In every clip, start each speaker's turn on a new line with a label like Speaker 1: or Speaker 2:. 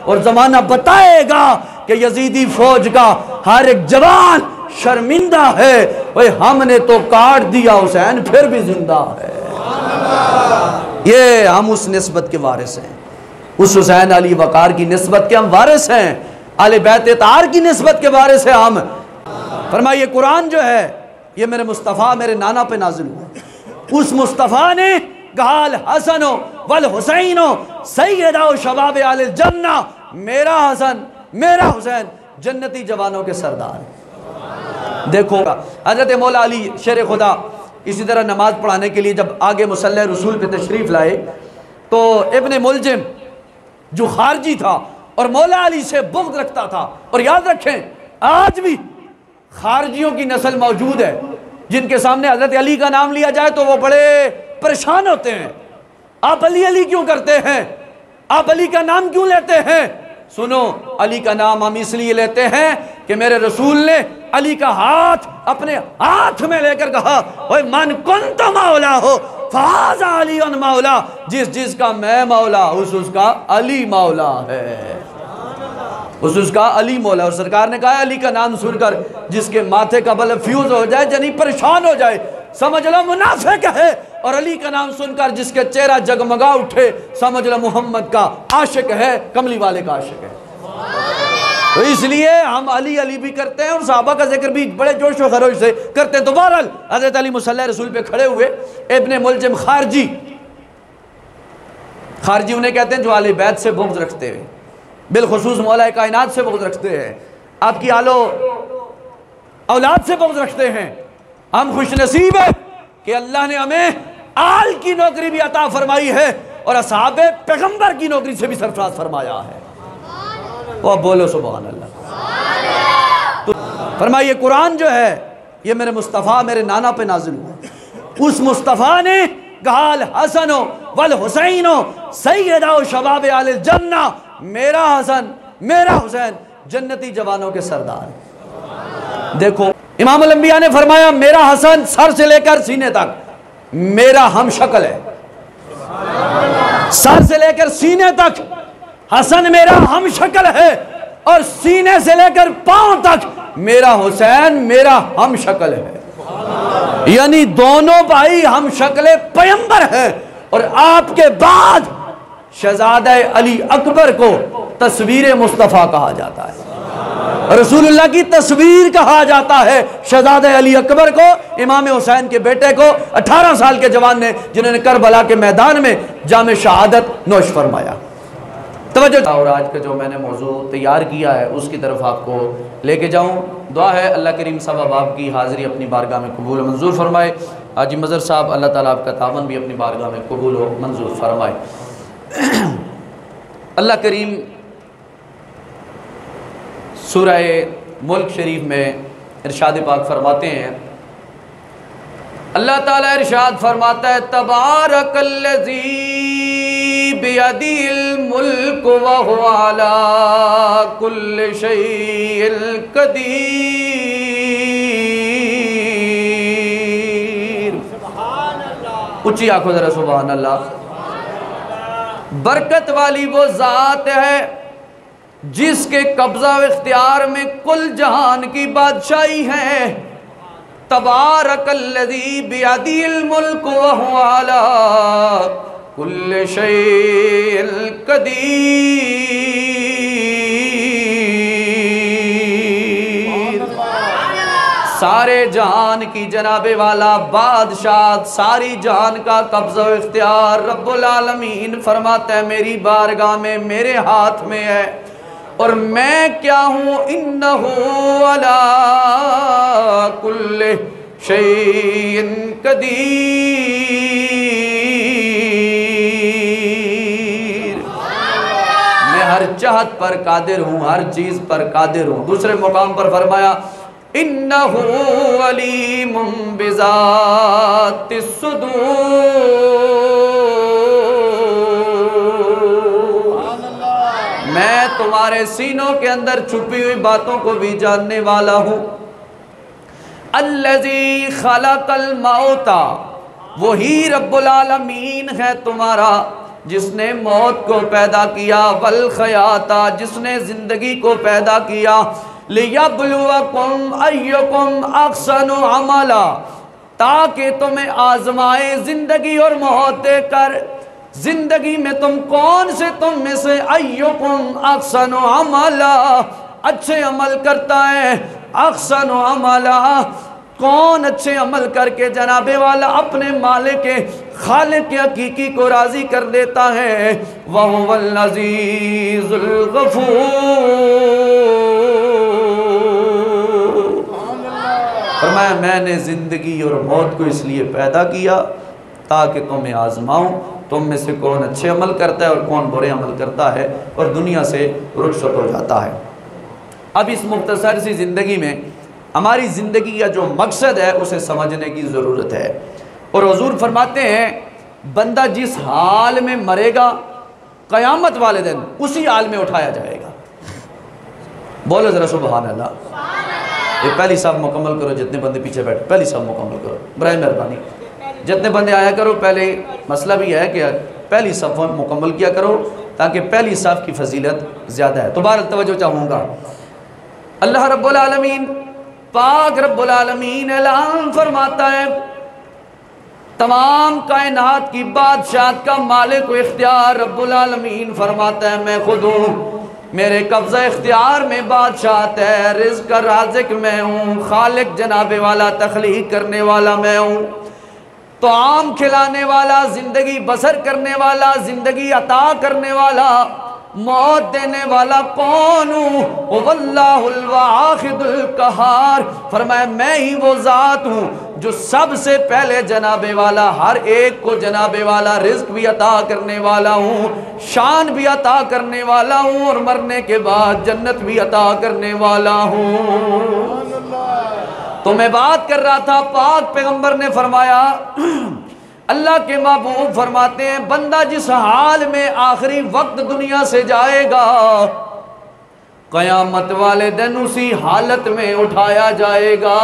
Speaker 1: اور زمانہ بتائے گا کہ یزیدی فوج کا ہر ایک جوان شرمندہ ہے، ہم نے تو کاٹ دیا حسین پھر بھی زندہ ہے۔ یہ ہم اس نسبت کے وارث ہیں، اس حسین علی وقار کی نسبت کے ہم وارث ہیں، اہل بیت اطہار کی نسبت کے وارث ہیں ہم۔ فرمائیے قرآن جو ہے یہ میرے مصطفیٰ میرے نانا پہ نازل ہوا، اس مصطفیٰ نے کہا الحسن والحسین سیدہ شباب اہل الجنہ، میرا حسن میرا حسین جنتی جوانوں کے سردار۔ دیکھو حضرت مولا علی شیر خدا اسی طرح نماز پڑھانے کے لیے جب آگے مصلی رسول پہ تشریف لائے تو ابن ملجم جو خارجی تھا اور مولا علی سے بغض رکھتا تھا، اور یاد رکھیں آج بھی خارجیوں کی نسل موجود ہے جن کے سامنے حضرت علی کا نام لیا جائے تو وہ بڑے پریشان ہوتے ہیں، آپ علی علی کیوں کرتے ہیں، آپ علی کا نام کیوں لیتے ہیں؟ سنو، علی کا نام ہم اس لیے لیتے ہیں کہ میرے رسول نے علی کا ہاتھ اپنے ہاتھ میں لے کر کہا من کنت مولا ہو فہذا علی مولا، جس کا میں مولا اس کا علی مولا ہے، اس کا علی مولا۔ اور سرکار نے کہا علی کا نام سن کر جس کے ماتھے کا بلب فیوز ہو جائے یعنی پریشان ہو جائے سمجھ لو منافق ہے، اور علی کا نام سن کر جس کے چہرہ جگمگا اٹھے سمجھ لو محمد کا عاشق ہے، کملی والے کا عاشق ہے۔ تو اس لیے ہم علی علی بھی کرتے ہیں اور صحابہ کا ذکر بھی بڑے جوش و خروش سے کرتے ہیں۔ تو بہرحال حضرت علی مصلی رسول پہ کھڑے ہوئے، ابن ملجم خارجی انہیں کہتے ہیں جو اہل بیت سے بغض رکھتے ہیں، بالخصوص مولا کائنات سے بغض رکھتے ہیں، آپ کی آل و اولاد سے بغض رکھتے ہیں۔ ہم خوش نصیب ہیں کہ اللہ نے ہمیں آل کی نوکری بھی عطا فرمائی ہے اور اصحاب پیغمبر کی نوکری سے بھی سرفراز فرمایا ہے۔ وہ بولو سبحان اللہ۔ تو فرمائیے قرآن جو ہے یہ میرے مصطفیٰ میرے نانا پہ نازل ہوا، اس مصطفیٰ نے کہا الحسن والحسین سیدہ شباب اہل الجنہ، میرا حسن میرا حسین جنتی جوانوں کے سردار۔ دیکھو امام الانبیاء نے فرمایا میرا حسن سر سے لے کر سینے تک میرا ہم شکل ہے، سر سے لے کر سینے تک حسن میرا ہم شکل ہے، اور سینے سے لے کر پاؤں تک میرا حسین میرا ہم شکل ہے، یعنی دونوں بھائی ہم شکل پیغمبر ہیں۔ اور آپ کے بعد شہزادہ علی اکبر کو تصویر مصطفیٰ کہا جاتا ہے، رسول اللہ کی تصویر کہا جاتا ہے شہزادہ علی اکبر کو، امام حسین کے بیٹے کو، 18 سال کے جوان نے جنہوں نے کربلا کے میدان میں جام شہادت نوش فرمایا۔ توجہ، اور آج کا جو میں نے موضوع تیار کیا ہے اس کی طرف آپ کو لے کے جاؤں۔ دعا ہے اللہ کریم صاحب آپ کی حاضری اپنی بارگاہ میں قبول و منظور فرمائے۔ حاجی مظہر صاحب اللہ تعالیٰ آپ کا تعاون بھی اپنی بارگاہ میں قبول و منظور فرمائے۔ اللہ کریم سورہ ملک شریف میں ارشاد پاک فرماتے ہیں، اللہ تعالیٰ ارشاد فرماتا ہے تبارک الذی بیدی الملک وہو علی کل شیء قدیر۔ اونچی آنکھوں ذرا سبحان اللہ۔ برکت والی وہ ذات ہے جس کے قبضہ و اختیار میں کل جہان کی بادشاہی ہے۔ تبارک الذی بیدی الملک وہو علی کل شیء قدیر۔ سارے جہان کی جناب والا بادشاہ، ساری جہان کا قبضہ و اختیار رب العالمین فرماتا ہے میری بارگاہ میں میرے ہاتھ میں ہے، اور میں کیا ہوں انہو علی کل شیء قدیر۔ میں ہر چاہت پر قادر ہوں، ہر چیز پر قادر ہوں۔ دوسرے مقام پر فرمایا انہو علیم بذات الصدور۔ میں تمہارے سینوں کے اندر چھپی ہوئی باتوں کو بھی جاننے والا ہوں۔ الذی خلق الموت، وہی رب العالمین ہے تمہارا جس نے موت کو پیدا کیا، والحیاۃ جس نے زندگی کو پیدا کیا، لیبلوکم ایکم احسن عملا تاکہ تمہیں آزمائے زندگی اور موت دے کر، زندگی میں تم میں سے ایکم احسن عملا اچھے عمل کرتا ہے، احسن عملا کون اچھے عمل کر کے جناب والا اپنے مالک خالق حقیقی کو راضی کر دیتا ہے، وَهُوَ الْعَزِيزُ الْغَفُورُ۔ فرمایا میں نے زندگی اور موت کو اس لیے پیدا کیا تاکہ تمہیں آزماؤں، تم میں سے کون اچھے عمل کرتا ہے اور کون برے عمل کرتا ہے اور دنیا سے رخصت ہو جاتا ہے۔ اب اس مختصر سی زندگی میں ہماری زندگی کا جو مقصد ہے اسے سمجھنے کی ضرورت ہے، اور حضور فرماتے ہیں بندہ جس حال میں مرے گا قیامت والے دن اسی حال میں اٹھایا جائے گا۔ بولو ذرا سبحان اللہ۔ یہ پہلی صف مکمل کرو، جتنے بندے پیچھے بیٹھے پہلی صف مکمل کرو برائے مہربانی، جتنے بندے آیا کرو۔ پہلے مسئلہ بھی ہے کہ پہلی صف مکمل کیا کرو تاکہ پہلی صف کی فضیلت زیادہ ہے۔ تو بہرحال توجہ چاہوں گا، اللہ رب العالمین پاک رب العالمین اعلان فرماتا ہے، تمام کائنات کی بادشاہت کا مالک و اختیار رب العالمین فرماتا ہے میں خود ہوں، میرے قبضہ اختیار میں بادشاہت ہے، رزق کا رازق میں ہوں، خالق جناب والا تخلیق کرنے والا میں ہوں، طعام کھلانے والا، زندگی بسر کرنے والا، زندگی عطا کرنے والا، موت دینے والا کون ہوں؟ واللہ الواحد القہار، فرمایا میں ہی وہ ذات ہوں جو سب سے پہلے جناب والا ہر ایک کو جناب والا رزق بھی عطا کرنے والا ہوں، شان بھی عطا کرنے والا ہوں، اور مرنے کے بعد جنت بھی عطا کرنے والا ہوں۔ تو میں بات کر رہا تھا، پاک پیغمبر نے فرمایا، اللہ کے محبوب فرماتے ہیں بندہ جس حال میں آخری وقت دنیا سے جائے گا قیامت والے دن اسی حالت میں اٹھایا جائے گا۔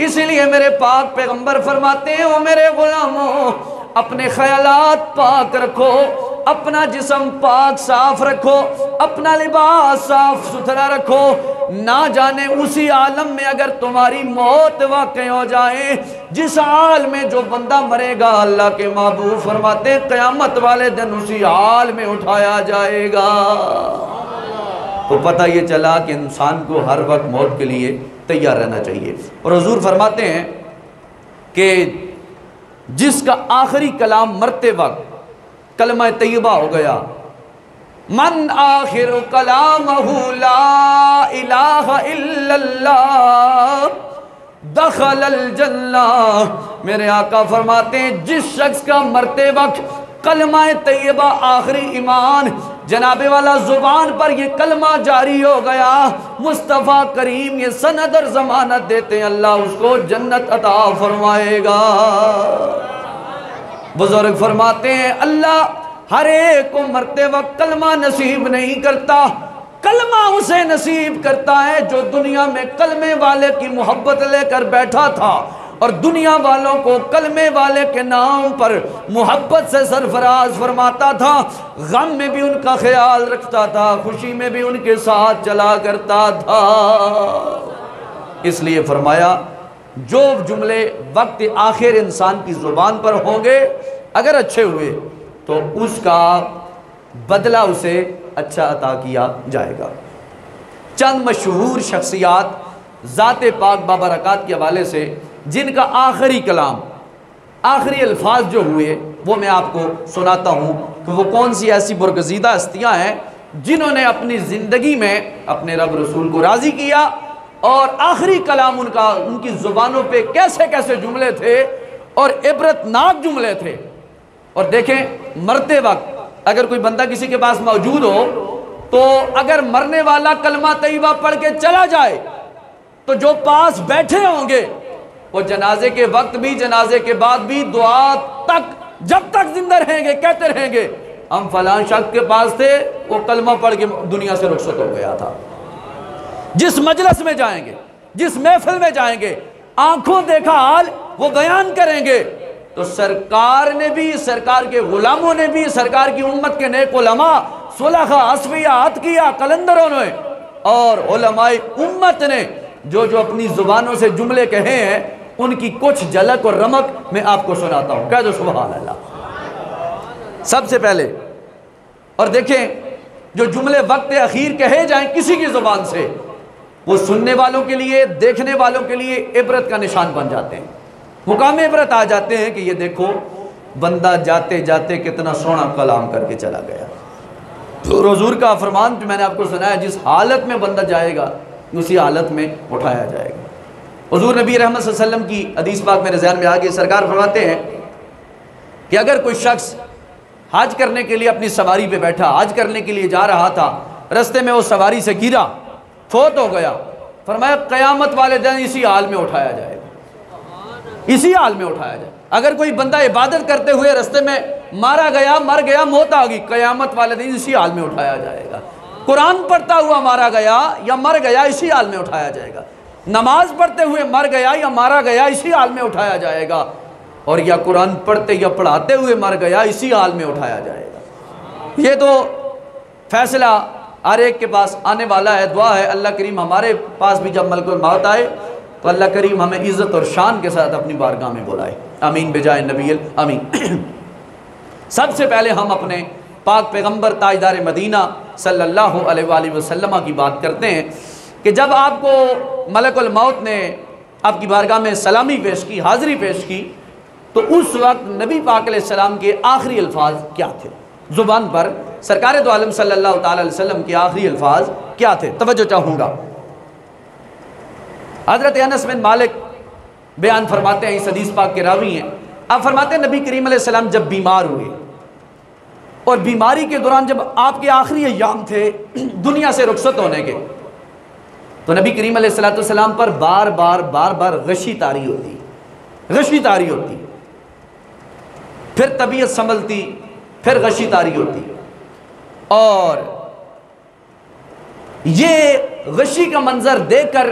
Speaker 1: اسی لیے میرے پاک پیغمبر فرماتے ہیں او میرے غلاموں اپنے خیالات پاک رکھو، اپنا جسم پاک صاف رکھو، اپنا لباس صاف ستھرا رکھو، نہ جانے اسی عالم میں اگر تمہاری موت واقع ہو جائے، جس حال میں جو بندہ مرے گا اللہ کے محبوب فرماتے ہیں قیامت والے دن اسی حال میں اٹھایا جائے گا۔ تو پتہ یہ چلا کہ انسان کو ہر وقت موت کے لیے تیار رہنا چاہیے، اور حضور فرماتے ہیں کہ جس کا آخری کلام مرتے وقت کلمہ طیبہ ہو گیا، من آخر کلامہ لا الہ الا اللہ دخل الجنہ، میرے آقا فرماتے ہیں جس شخص کا مرتے وقت کلمہ طیبہ آخری ایمان جناب والا زبان پر یہ کلمہ جاری ہو گیا، مصطفیٰ کریم یہ سند اور ضمانت دیتے ہیں اللہ اس کو جنت عطا فرمائے گا۔ بزرگ فرماتے ہیں اللہ ہر ایک کو مرتے وقت کلمہ نصیب نہیں کرتا، کلمہ اسے نصیب کرتا ہے جو دنیا میں کلمے والے کی محبت لے کر بیٹھا تھا اور دنیا والوں کو کلمے والے کے نام پر محبت سے سرفراز فرماتا تھا، غم میں بھی ان کا خیال رکھتا تھا، خوشی میں بھی ان کے ساتھ چلا کرتا تھا۔ اس لیے فرمایا جو جملے وقت آخر انسان کی زبان پر ہوں گے اگر اچھے ہوئے تو اس کا بدلہ اسے اچھا عطا کیا جائے گا۔ چند مشہور شخصیات ذات پاک بابرکات کے حوالے سے جن کا آخری کلام آخری الفاظ جو ہوئے وہ میں آپ کو سناتا ہوں کہ وہ کون سی ایسی برگزیدہ ہستیاں ہیں جنہوں نے اپنی زندگی میں اپنے رب رسول کو راضی کیا، اور آخری کلام ان کی زبانوں پہ کیسے کیسے جملے تھے اور عبرتناک جملے تھے۔ اور دیکھیں مرتے وقت اگر کوئی بندہ کسی کے پاس موجود ہو تو اگر مرنے والا کلمہ طیبہ پڑھ کے چلا جائے تو جو پاس بیٹھے ہوں گے وہ جنازے کے وقت بھی جنازے کے بعد بھی دعا تک جب تک زندہ رہیں گے کہتے رہیں گے ہم فلاں شخص کے پاس تھے وہ کلمہ پڑھ کے دنیا سے رخصت ہو گیا تھا۔ جس مجلس میں جائیں گے، جس محفل میں جائیں گے، آنکھوں دیکھا حال وہ بیان کریں گے تو سرکار نے بھی، سرکار کے غلاموں نے بھی، سرکار کی امت کے نیک علماء، صلحاء، اصفیاء، عتقیاء، قلندروں نے اور علماء امت نے جو اپنی زبانوں سے جملے کہے ہیں، ان کی کچھ جھلک اور رمق میں آپ کو سناتا ہوں۔ کہہ دو سبحان اللہ۔ سب سے پہلے اور دیکھیں جو جملے وقت اخیر کہے جائیں کسی کی زبان سے، وہ سننے والوں کے لیے، دیکھنے والوں کے لیے عبرت کا نشان بن جاتے ہیں، مقام عبرت آ جاتے ہیں کہ یہ دیکھو بندہ جاتے جاتے کتنا سونا کلام کر کے چلا گیا۔ حضور کا فرمان جو میں نے آپ کو سنایا، جس حالت میں بندہ جائے گا اسی حالت میں اٹھایا جائے گا۔ حضور نبی رحمت صلی اللہ علیہ وسلم کی حدیث پاک میرے ذہن میں آ گئی، سرکار فرماتے ہیں کہ اگر کوئی شخص حج کرنے کے لیے اپنی سواری پہ بیٹھا، حج کرنے کے لیے جا رہا تھا، رستے میں وہ سواری سے گرا، فوت ہو گیا، فرمایا قیامت والے دن اسی حال میں اٹھایا جائے گا، اسی حال میں اٹھایا جائے گا۔ اگر کوئی بندہ عبادت کرتے ہوئے رستے میں مارا گیا، مر گیا، موت آ گئی، قیامت والے دن اسی حال میں اٹھایا جائے گا۔ قرآن پڑھتا ہوا مارا گیا یا مر گیا، اسی حال میں اٹھایا جائے گا۔ نماز پڑھتے ہوئے مر گیا یا مارا گیا، اسی حال میں اٹھایا جائے گا۔ اور یا قرآن پڑھتے یا پڑھاتے ہوئے مر گیا، اسی حال میں اٹھایا جائے گا۔ یہ تو فیصلہ ہر ایک کے پاس آنے والا ہے۔ دعا ہے اللہ کریم ہمارے پاس بھی جب ملک الموت آئے تو اللہ کریم ہمیں عزت اور شان کے ساتھ اپنی بارگاہ میں بلائے، آمین بجائے نبی آمین۔ سب سے پہلے ہم اپنے پاک پیغمبر تاجدار مدینہ صلی اللہ علیہ وآلہ وسلم کی بات کرتے ہیں کہ جب آپ کو ملک الموت نے آپ کی بارگاہ میں سلامی پیش کی، حاضری پیش کی، تو اس وقت نبی پاک علیہ السلام کے آخری الفاظ کیا تھے؟ زبان پر سرکار دو عالم صلی اللہ تعالی علیہ وسلم کے آخری الفاظ کیا تھے؟ توجہ چاہوں گا۔ حضرت انس بن مالک بیان فرماتے ہیں، اس حدیث پاک کے راوی ہیں، آپ فرماتے ہیں نبی کریم علیہ السلام جب بیمار ہوئے اور بیماری کے دوران جب آپ کے آخری ایام تھے دنیا سے رخصت ہونے کے، تو نبی کریم علیہ السلام پر بار بار غشی طاری ہوتی، پھر طبیعت سنبھلتی، پھر غشی طاری ہوتی، اور یہ غشی کا منظر دیکھ کر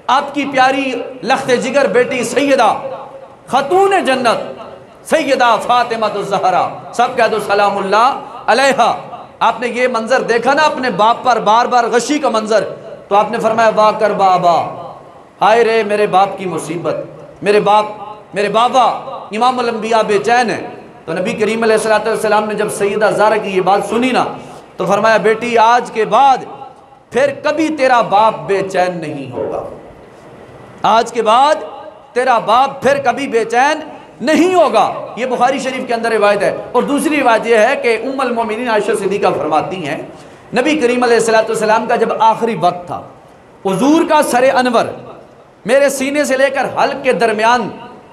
Speaker 1: آپ کی پیاری لخت جگر بیٹی سیدہ خاتون جنت سیدہ فاطمہ الزہرا، سب کہہ دو سلام اللہ علیہا، آپ نے یہ منظر دیکھا نا اپنے باپ پر بار بار غشی کا منظر، تو آپ نے فرمایا واہ کر بابا، ہائے رے میرے باپ کی مصیبت، میرے بابا امام الانبیاء بے چین ہے۔ تو نبی کریم علیہ السلام نے جب سیدہ زہرا کی یہ بات سنی نا تو فرمایا بیٹی آج کے بعد پھر کبھی تیرا باپ بے چین نہیں ہوگا، آج کے بعد تیرا باپ پھر کبھی بے چین نہیں ہوگا۔ یہ بخاری شریف کے اندر روایت ہے۔ اور دوسری روایت یہ ہے کہ ام المومنین عائشہ صدیقہ فرماتی ہیں نبی کریم علیہ السلام کا جب آخری وقت تھا، حضور کا سر انور میرے سینے سے لے کر حلق کے درمیان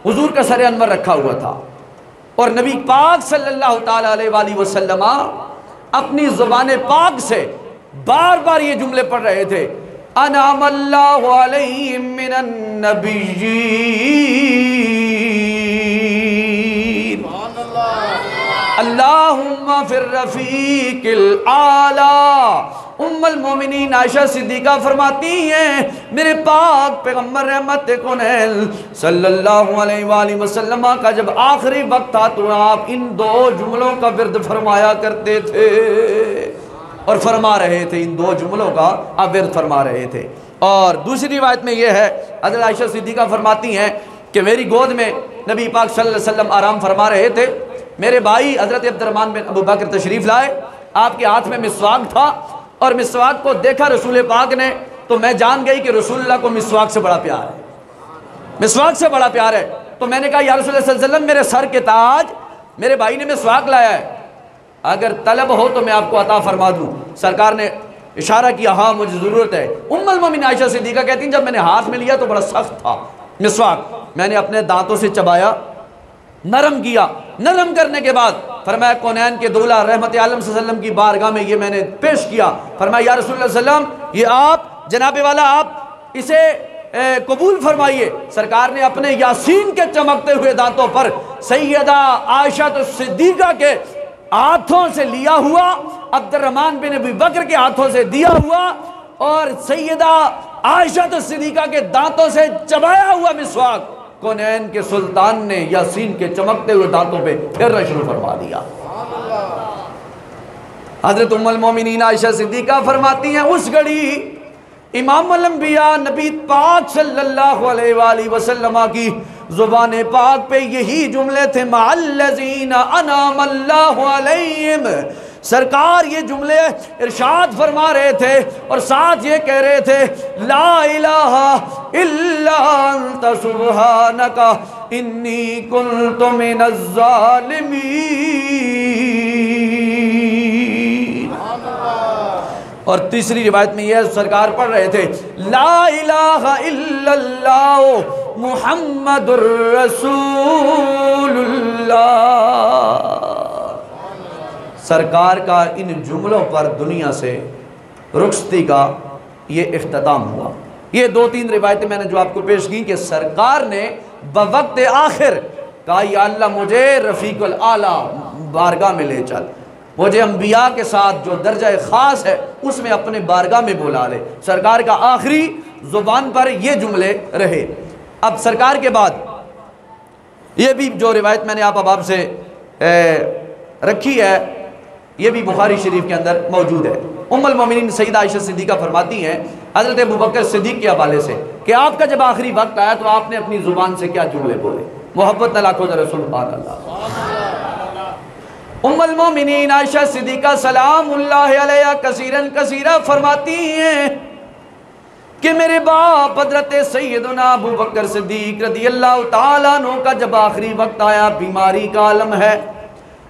Speaker 1: حضور کا سر انور رکھا ہوا تھا، اور نبی پاک صلی اللہ تعالیٰ علیہ وآلہ وسلم اپنی زبان پاک سے بار بار یہ جملے پڑھ رہے تھے، انعم اللہ علیہم من النبیین، اللہم فی الرفیق الاعلیٰ۔ ام المومنین عائشہ صدیقہ فرماتی ہیں میرے پاک پیغمبر رحمت کونین صلی اللہ علیہ وآلہ وسلم کا جب آخری وقت تھا تو آپ ان دو جملوں کا ورد فرمایا کرتے تھے اور فرما رہے تھے، ان دو جملوں کا آپ ورد فرما رہے تھے۔ اور دوسری روایت میں یہ ہے حضرت عائشہ صدیقہ فرماتی ہیں کہ میری گود میں نبی پاک صلی اللہ علیہ وسلم آرام فرما رہے تھے، میرے بھائی حضرت عبدالرحمن بن ابو بکر تشریف لائے، آپ کے ہاتھ میں مسواک تھا، اور مسواک کو دیکھا رسول پاک نے تو میں جان گئی کہ رسول اللہ کو مسواک سے بڑا پیار ہے، مسواک سے بڑا پیار ہے۔ تو میں نے کہا یا رسول اللہ صلی اللہ علیہ وسلم میرے سر کے تاج میرے بھائی نے مسواک لایا ہے، اگر طلب ہو تو میں آپ کو عطا فرما دوں۔ سرکار نے اشارہ کیا ہاں مجھے ضرورت ہے۔ ام المومنین عائشہ صدیقہ کہتی ہیں جب میں نے ہاتھ میں لیا تو بڑا سخت تھا مسواک، میں نے اپنے دانتوں سے چبایا، نرم کیا، نرم کرنے کے بعد فرمایا کونین کے دولہ رحمت عالم صلی اللہ علیہ وسلم کی بارگاہ میں یہ میں نے پیش کیا، فرمایا یا رسول اللہ صلی اللہ علیہ وسلم یہ آپ جناب والا آپ اسے قبول فرمائیے۔ سرکار نے اپنے یاسین کے چمکتے ہوئے دانتوں پر سیدہ عائشہ صدیقہ کے ہاتھوں سے لیا ہوا، عبدالرحمن بن ابی بکر کے ہاتھوں سے دیا ہوا، اور سیدہ عائشہ صدیقہ کے دانتوں سے چبایا ہوا مسواک کونین کے سلطان نے یاسین کے چمکتے ہوئے دانتوں پہ پھیرنا شروع فرما دیا۔ حضرت ام المومنین عائشہ صدیقہ فرماتی ہیں اس گھڑی امام الانبیاء نبی پاک صلی اللہ علیہ وآلہ وسلم کی زبان پاک پہ یہی جملے تھے مع الذین انعم اللہ علیہم۔ سرکار یہ جملے ارشاد فرما رہے تھے اور ساتھ یہ کہہ رہے تھے لا الہ الا انت سبحانک انی کنت من الظالمین۔ اور تیسری روایت میں یہ سرکار پڑھ رہے تھے لا الہ الا اللہ محمد رسول اللہ۔ سرکار کا ان جملوں پر دنیا سے رخصتی کا یہ اختتام ہوا۔ یہ دو تین روایتیں میں نے جو آپ کو پیش کی کہ سرکار نے بوقت آخر کہا یا اللہ مجھے رفیق الاعلیٰ بارگاہ میں لے چل، مجھے انبیاء کے ساتھ جو درجہ خاص ہے اس میں اپنے بارگاہ میں بلا لے۔ سرکار کا آخری زبان پر یہ جملے رہے۔ اب سرکار کے بعد یہ بھی جو روایت میں نے آپ سے رکھی ہے یہ بھی بخاری شریف کے اندر موجود ہے۔ ام المومنین سیدہ عائشہ صدیقہ فرماتی ہیں حضرت ابوبکر صدیق کے حوالے سے کہ آپ کا جب آخری وقت آیا تو آپ نے اپنی زبان سے کیا جملے بولے؟ محبت نہ لاکھو رسول سبحان اللہ۔ ام المومنین عائشہ صدیقہ سلام اللہ علیہ کثیرا فرماتی ہیں کہ میرے باپ حضرت سیدنا ابوبکر صدیق رضی اللہ تعالیٰ عنہ کا جب آخری وقت آیا، بیماری کا عالم ہے،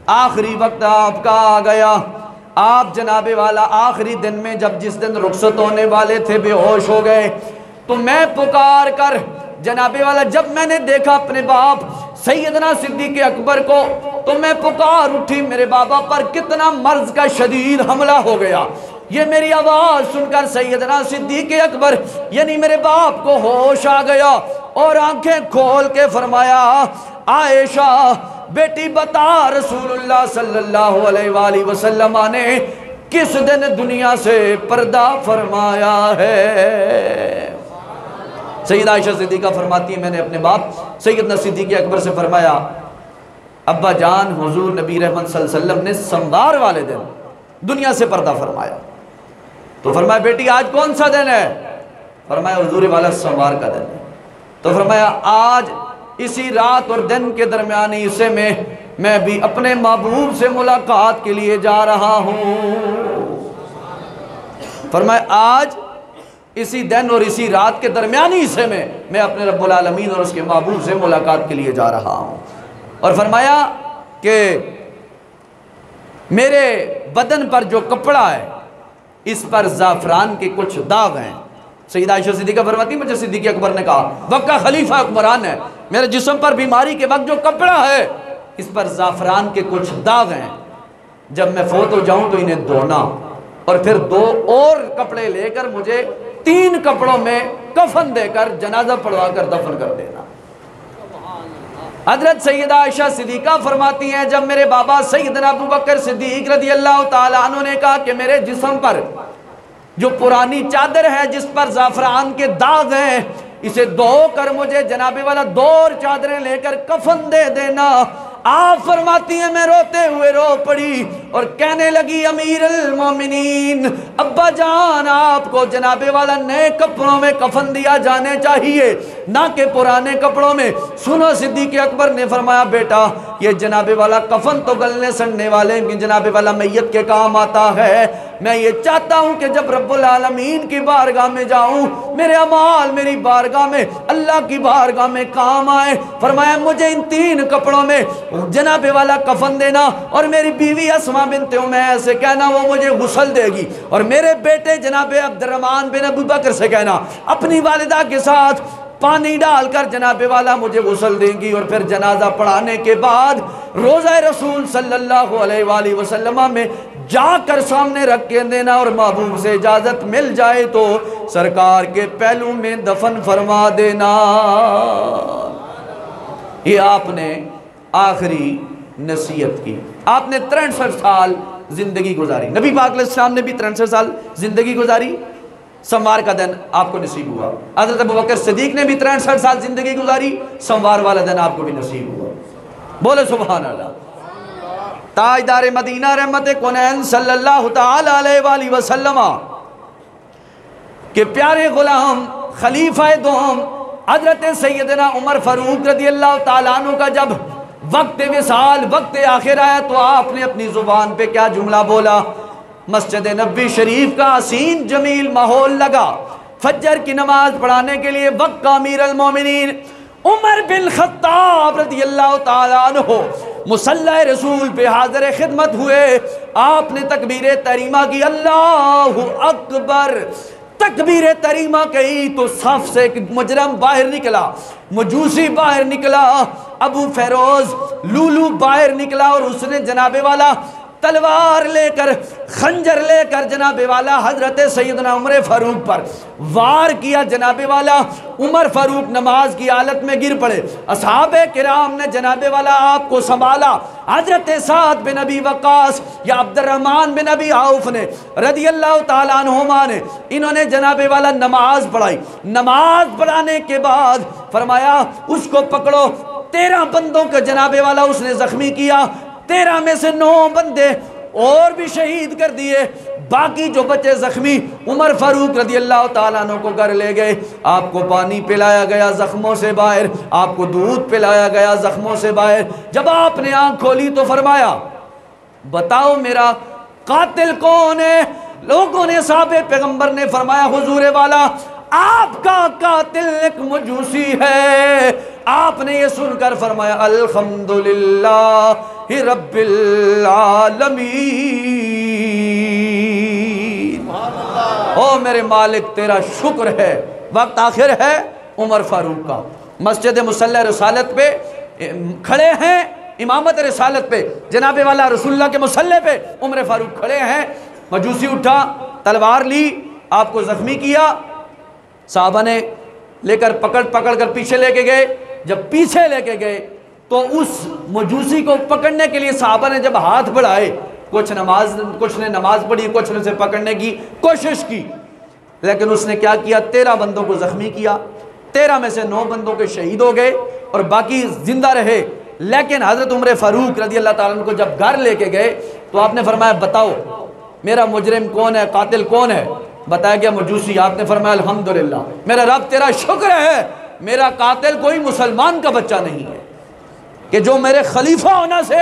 Speaker 1: آخری وقت آپ کا آ گیا، آپ جناب والا آخری دن میں جس دن رخصت ہونے والے تھے بے ہوش ہو گئے، تو میں پکار کر جناب والا جب میں نے دیکھا اپنے باپ سیدنا صدیق اکبر کو تو میں پکار اٹھی، میرے بابا پر کتنا مرض کا شدید حملہ ہو گیا۔ یہ میری آواز سن کر سیدنا صدیق اکبر یعنی میرے باپ کو ہوش آ گیا اور آنکھیں کھول کے فرمایا عائشہ بیٹی بتا رسول اللہ صلی اللہ علیہ وآلہ وسلم نے کس دن دنیا سے پردہ فرمایا ہے؟ سیدہ عائشہ صدیقہ فرماتی ہے میں نے اپنے باپ سیدنا صدیق اکبر سے فرمایا ابا جان حضور نبی رحمت صلی اللہ علیہ وسلم نے سموار والے دن دنیا سے پردہ فرمایا۔ تو فرمایا بیٹی آج کون سا دن ہے؟ فرمایا حضور والا سموار کا دن ہے۔ تو فرمایا آج اسی رات اور دن کے درمیانی حصے میں بھی اپنے محبوب سے ملاقات کے لیے جا رہا ہوں۔ فرمایا آج اسی دن اور اسی رات کے درمیانی حصے میں اپنے رب العالمین اور اس کے محبوب سے ملاقات کے لیے جا رہا ہوں۔ اور فرمایا کہ میرے بدن پر جو کپڑا ہے اس پر زعفران کے کچھ داغ ہیں۔ سیدہ عائشہ صدیقہ فرماتی مجھے صدیق اکبر نے کہا وقت کا خلیفہ اکبران ہے، میرے جسم پر بیماری کے وقت جو کپڑا ہے اس پر زعفران کے کچھ داغ ہیں، جب میں فوت ہو جاؤں تو انہیں دھونا اور پھر 2 اور کپڑے لے کر مجھے 3 کپڑوں میں کفن دے کر جنازہ پڑھوا کر دفن کر دینا۔ حضرت سیدہ عائشہ صدیقہ فرماتی ہیں جب میرے بابا سیدنا ابوبکر صدیق رضی اللہ تعالیٰ عنہ نے کہا کہ میرے جسم پر جو پرانی چادر ہے جس پر زعفران کے داغ ہیں اسے دھو کر مجھے جناب والا 2 اور چادریں لے کر کفن دے دینا۔ آپ فرماتی ہیں میں روتے ہوئے رو پڑی اور کہنے لگی امیر المومنین ابا جان آپ کو جناب والا نئے کپڑوں میں کفن دیا جانے چاہیے نہ کہ پرانے کپڑوں میں۔ سنو صدیق اکبر نے فرمایا بیٹا یہ جناب والا کفن تو گلنے سڑنے والے جناب والا میت کے کام آتا ہے، میں یہ چاہتا ہوں کہ جب رب العالمین کی بارگاہ میں جاؤں میرے اعمال میری بارگاہ میں اللہ کی بارگاہ میں کام آئے۔ فرمایا مجھے ان 3 کپڑوں میں جناب والا کفن دینا اور میری بیوی اسماء بنت امیہ سے کہنا وہ مجھے غسل دے گی اور میرے بیٹے جناب عبد الرحمن بن ابوبکر سے کہنا اپنی والدہ کے ساتھ پانی ڈال کر جناب والا مجھے غسل دیں گی اور پھر جنازہ پڑھانے کے بعد روضہ رسول صلی اللہ علیہ وآلہ وسلم میں جا کر سامنے رکھ کے دینا اور محبوب سے اجازت مل جائے تو سرکار کے پہلو میں دفن فرما دینا۔ یہ آپ نے آخری نصیحت کی۔ آپ نے 63 سال زندگی گزاری، نبی پاک علیہ السلام نے بھی 63 سال زندگی گزاری سموار کا دن آپ کو نصیب ہوا۔ حضرت ابوبکر صدیق نے بھی 63 سال زندگی گزاری، سموار والا دن آپ کو بھی نصیب ہوا۔ بولے سبحان اللہ۔ تاجدار مدینہ رحمت کونین صلی اللہ تعالی علیہ وآلہ وسلم کہ پیارے غلام خلیفہ دوم حضرت سیدنا عمر فاروق رضی اللہ تعالیٰ عنہ کا جب وقت وصال، وقت آخر آیا تو آپ نے اپنی زبان پہ کیا جملہ بولا؟ مسجد نبوی شریف کا حسین جمیل ماحول لگا، فجر کی نماز پڑھانے کے لیے وقت کا امیر المومنین عمر بن خطاب رضی اللہ تعالیٰ عنہ مصلی رسول پہ حاضر خدمت ہوئے۔ آپ نے تکبیر تحریمہ کی، اللہ اکبر، تکبیر تحریمہ کہی تو صف سے ایک مجرم باہر نکلا، مجوسی باہر نکلا، ابو فیروز لولو باہر نکلا، اور اس نے جناب والا تلوار لے کر، خنجر لے کر جناب والا حضرت سیدنا عمر فاروق پر وار کیا۔ جناب والا عمر فاروق نماز کی حالت میں گر پڑے، اصحاب کرام نے جناب والا آپ کو سنبھالا۔ حضرت سعد بن ابی وقاص یا عبد الرحمن بن ابی عوف نے رضی اللہ تعالیٰ عنہما نے انہوں نے جناب والا نماز پڑھائی۔ نماز پڑھانے کے بعد فرمایا اس کو پکڑو، 13 بندوں کا جناب والا اس نے زخمی کیا، 13 میں سے 9 بندے اور بھی شہید کر دیے، باقی جو بچے زخمی عمر فاروق رضی اللہ تعالیٰ عنہ کو گھر لے گئے۔ آپ کو پانی پلایا گیا زخموں سے باہر، آپ کو دودھ پلایا گیا زخموں سے باہر۔ جب آپ نے آنکھ کھولی تو فرمایا بتاؤ میرا قاتل کون ہے؟ لوگوں نے، صحابہ پیغمبر نے فرمایا حضور والا آپ کا قاتل ایک مجوسی ہے۔ آپ نے یہ سن کر فرمایا الحمدللہ رب العالمین، او میرے مالک تیرا شکر ہے۔ وقت آخر ہے عمر فاروق کا، مسجد مصلی رسالت پہ کھڑے ہیں، امامت رسالت پہ جناب والا رسول اللہ کے مصلی پہ عمر فاروق کھڑے ہیں۔ مجوسی اٹھا، تلوار لی، آپ کو زخمی کیا، صحابہ نے لے کر پکڑ کر پیچھے لے کے گئے۔ جب پیچھے لے کے گئے تو اس مجوسی کو پکڑنے کے لیے صحابہ نے جب ہاتھ بڑھائے، کچھ نے نماز پڑھی، کچھ نے اسے پکڑنے کی کوشش کی، لیکن اس نے کیا کیا؟ 13 بندوں کو زخمی کیا، 13 میں سے 9 بندوں کے شہید ہو گئے اور باقی زندہ رہے۔ لیکن حضرت عمر فاروق رضی اللہ تعالیٰ عنہ کو جب گھر لے کے گئے تو آپ نے فرمایا بتاؤ میرا مجرم کون ہے، قاتل کون ہے؟ بتایا گیا مجوسی۔ آپ نے فرمایا الحمدللہ، میرا رب تیرا شکر ہے، میرا قاتل کوئی مسلمان کا بچہ نہیں ہے کہ جو میرے خلیفہ ہونا سے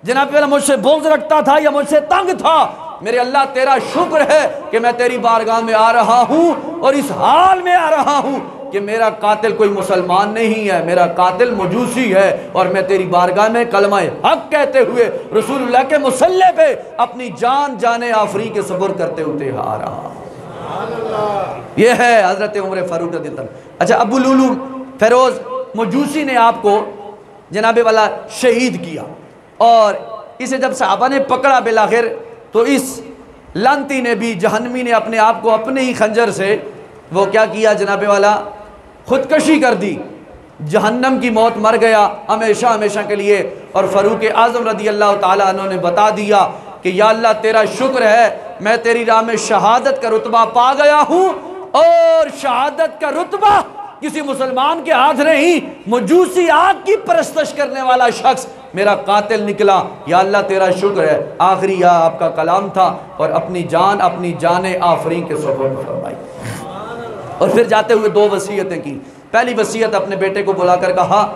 Speaker 1: جناب والا مجھ سے بغض رکھتا تھا یا مجھ سے تنگ تھا۔ میرے اللہ تیرا شکر ہے کہ میں تیری بارگاہ میں آ رہا ہوں اور اس حال میں آ رہا ہوں کہ میرا قاتل کوئی مسلمان نہیں ہے، میرا قاتل مجوسی ہے، اور میں تیری بارگاہ میں کلمہ حق کہتے ہوئے رسول اللہ کے مصلی پہ اپنی جان آفری کے صبر کرتے ہوتے آ رہا ہوں۔ یہ ہے حضرت عمر فاروق رضی اللہ عنہ۔ اچھا، ابو لولو فیروز مجوسی نے آپ کو جناب والا شہید کیا، اور اسے جب صحابہ نے پکڑا بالآخر تو اس لانتی نے بھی، جہنمی نے اپنے آپ کو اپنے ہی خنجر سے وہ کیا کیا جناب والا؟ خودکشی کر دی، جہنم کی موت، مر گیا ہمیشہ کے لیے۔ اور فاروق اعظم رضی اللہ تعالیٰ عنہ نے بتا دیا کہ یا اللہ تیرا شکر ہے میں تیری راہ میں شہادت کا رتبہ پا گیا ہوں، اور شہادت کا رتبہ کسی مسلمان کے ہاتھ نہیں، مجوسی آگ کی پرستش کرنے والا شخص میرا قاتل نکلا، یا اللہ تیرا شکر ہے۔ آخری یا آپ کا کلام تھا، اور اپنی جان آفرین کے سپرد فرمائی۔ اور پھر جاتے ہوئے 2 وصیتیں کی۔ پہلی وصیت اپنے بیٹے کو بلا کر کہا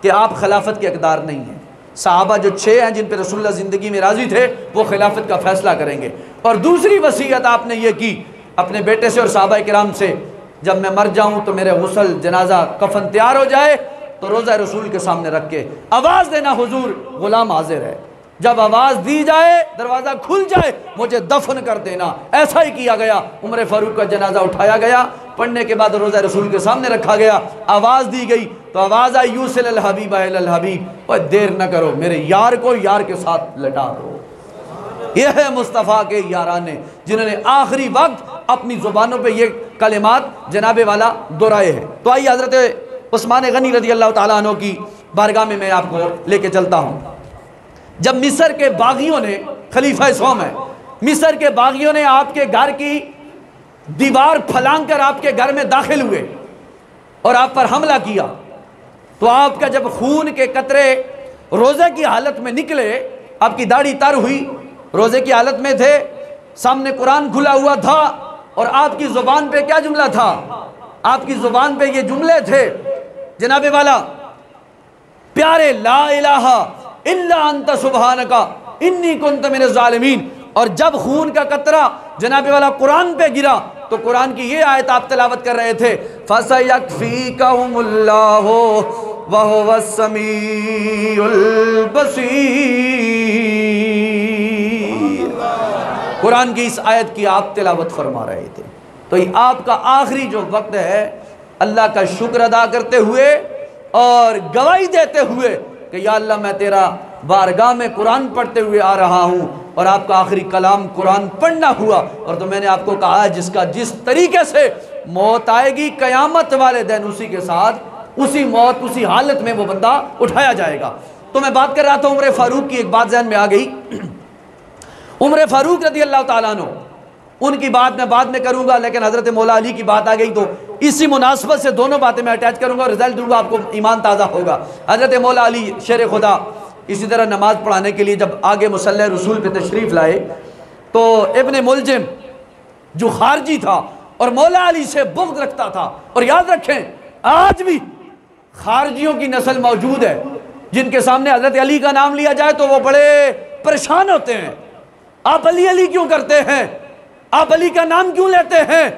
Speaker 1: کہ آپ خلافت کے اقدار نہیں ہیں، صحابہ جو 6 ہیں جن پہ رسول اللہ زندگی میں راضی تھے وہ خلافت کا فیصلہ کریں گے۔ اور دوسری وصیت آپ نے یہ کی اپنے بیٹے سے اور صحابہ کرام سے، جب میں مر جاؤں تو میرے غسل، جنازہ، کفن تیار ہو جائے تو روضہ رسول کے سامنے رکھ کے آواز دینا حضور غلام حاضر ہے، جب آواز دی جائے دروازہ کھل جائے مجھے دفن کر دینا۔ ایسا ہی کیا گیا، عمر فاروق کا جنازہ اٹھایا گیا، پڑھنے کے بعد روضہ رسول کے سامنے رکھا گیا، آواز دی گئی تو آواز آئی یوصل الحبیب الی الحبیب، اور دیر نہ کرو میرے یار کو یار کے ساتھ لٹا دو۔ یہ ہے مصطفیٰ کے یارانے جنہوں نے آخری وقت اپنی زبانوں پہ یہ کلمات جناب والا دہرائے ہیں۔ تو آئیے حضرت عثمان غنی رضی اللہ تعالیٰ عنہ کی بارگاہ میں میں آپ کو لے کے چلتا ہوں۔ جب مصر کے باغیوں نے، خلیفہ سوم ہے، مصر کے باغیوں نے آپ کے گھر کی دیوار پھلانگ کر آپ کے گھر میں داخل ہوئے اور آپ پر حملہ کیا، تو آپ کا جب خون کے قطرے روزے کی حالت میں نکلے، آپ کی داڑھی تر ہوئی، روزے کی حالت میں تھے، سامنے قرآن کھلا ہوا تھا، اور آپ کی زبان پہ کیا جملہ تھا؟ آپ کی زبان پہ یہ جملے تھے جناب والا پیارے، لا الہ الا انت سبحانک انی کنت من الظالمین۔ اور جب خون کا قطرہ جناب والا قرآن پہ گرا تو قرآن کی یہ آیت آپ تلاوت کر رہے تھے، فَسَيَكْفِيكَهُمُ اللَّهُ وَهُوَ السَّمِيعُ الْبَصِيرُ۔ قرآن کی اس آیت کی آپ تلاوت فرما رہے تھے۔ تو یہ آپ کا آخری جو وقت ہے اللہ کا شکر ادا کرتے ہوئے اور گواہی دیتے ہوئے کہ یا اللہ میں تیرا بارگاہ میں قرآن پڑھتے ہوئے آ رہا ہوں، اور آپ کا آخری کلام قرآن پڑھنا ہوا۔ اور تو میں نے آپ کو کہا ہے جس کا جس طریقے سے موت آئے گی قیامت والے دن، اسی کے ساتھ اسی موت اسی حالت میں وہ بندہ اٹھایا جائے گا۔ تو میں بات کر رہا تھا عمر فاروق کی، ایک بات ذہن میں آ گئی۔ عمر فاروق رضی اللہ تعالیٰ عنہ، ان کی بات میں بعد میں کروں گا، لیکن حضرت مولا علی کی بات آ گئی تو اسی مناسبت سے دونوں باتیں میں اٹیچ کروں گا اور رزلٹ دوں گا، آپ کو ایمان تازہ ہوگا۔ حضرت مولا علی شیر خدا اسی طرح نماز پڑھانے کے لیے جب آگے مصلی رسول پہ تشریف لائے تو ابن ملجم جو خارجی تھا اور مولا علی سے بغض رکھتا تھا، اور یاد رکھیں آج بھی خارجیوں کی نسل موجود ہے جن کے سامنے حضرت علی کا نام لیا جائے تو وہ بڑے پریشان ہوتے ہیں۔ آپ علی علی کیوں کرتے ہیں؟ آپ علی کا نام کیوں لیتے ہیں؟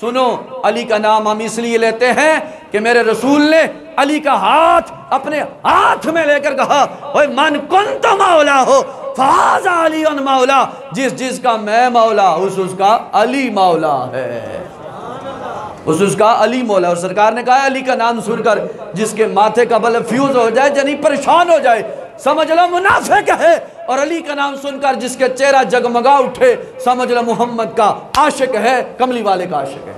Speaker 1: سنو، علی کا نام ہم اس لیے لیتے ہیں کہ میرے رسول نے علی کا ہاتھ اپنے ہاتھ میں لے کر کہا، اوے من کنت مولا ہو فہذا علی مولا، جس کا میں مولا اس کا علی مولا ہے، اس کا علی مولا۔ اور سرکار نے کہا علی کا نام سن کر جس کے ماتھے کا بلب فیوز ہو جائے، یعنی پریشان ہو جائے، سمجھ لو منافق ہے، اور علی کا نام سن کر جس کے چہرہ جگمگا اٹھے، سمجھ لو محمد کا عاشق ہے، کملی والے کا عاشق ہے۔